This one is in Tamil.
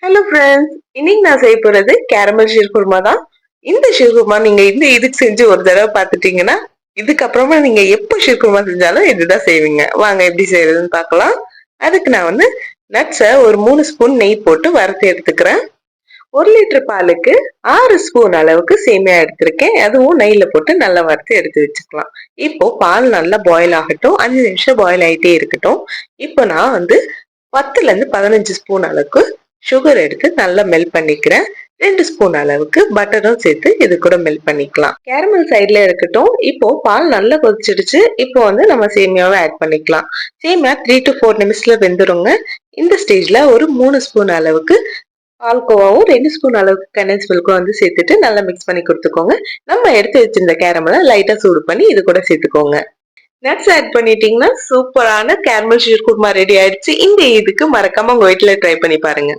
ஹலோ ஃப்ரெண்ட்ஸ், இன்னைக்கு நான் செய்ய போறது கேரமல் ஷீர்குர்மா தான். இந்த ஷீர்குர்மா நீங்க இதுக்கு செஞ்சு ஒரு தடவை பார்த்துட்டீங்கன்னா இதுக்கப்புறமா நீங்க எப்போ ஷீர்குர்மா செஞ்சாலும் இதுதான் செய்வீங்க. வாங்க எப்படி செய்யறதுன்னு பார்க்கலாம். அதுக்கு நான் நட்ஸை ஒரு 3 ஸ்பூன் நெய் போட்டு வறுத்து எடுத்துக்கிறேன். 1 லிட்டர் பாலுக்கு 6 ஸ்பூன் அளவுக்கு சேமியா எடுத்திருக்கேன். அதுவும் நெய்ல போட்டு நல்லா வறுத்து எடுத்து வச்சுக்கலாம். இப்போ பால் நல்லா பாயில் ஆகட்டும். 5 நிமிஷம் பாயில் ஆயிட்டே இருக்கட்டும். இப்போ நான் 10ல இருந்து 15 ஸ்பூன் அளவுக்கு சுகர் எடுத்து நல்லா மெல்ட் பண்ணிக்கிறேன். 2 ஸ்பூன் அளவுக்கு பட்டரும் சேர்த்து இது கூட மெல்ட் பண்ணிக்கலாம். கேரமல் சைட்ல இருக்கட்டும். இப்போ பால் நல்லா கொதிச்சிடுச்சு. இப்போ நம்ம சேமியாவை ஆட் பண்ணிக்கலாம். சேமியா 3 to 4 நிமிஷத்துல வெந்துருங்க. இந்த ஸ்டேஜ்ல ஒரு 3 ஸ்பூன் அளவுக்கு பால்கோவாவும் 2 ஸ்பூன் அளவுக்கு கண்டென்ஸ் மில்க்கும் சேர்த்துட்டு நல்லா மிக்ஸ் பண்ணி கொடுத்துக்கோங்க. நம்ம எடுத்து வச்சிருந்த கேரமலை லைட்டா சூடு பண்ணி இது கூட சேர்த்துக்கோங்க. நட்ஸ் ஆட் பண்ணிட்டீங்கன்னா சூப்பரான கேரமல் ஷீர்குர்மா ரெடி ஆயிடுச்சு. இந்த இதுக்கு மறக்காம உங்க வீட்டுல ட்ரை பண்ணி பாருங்க.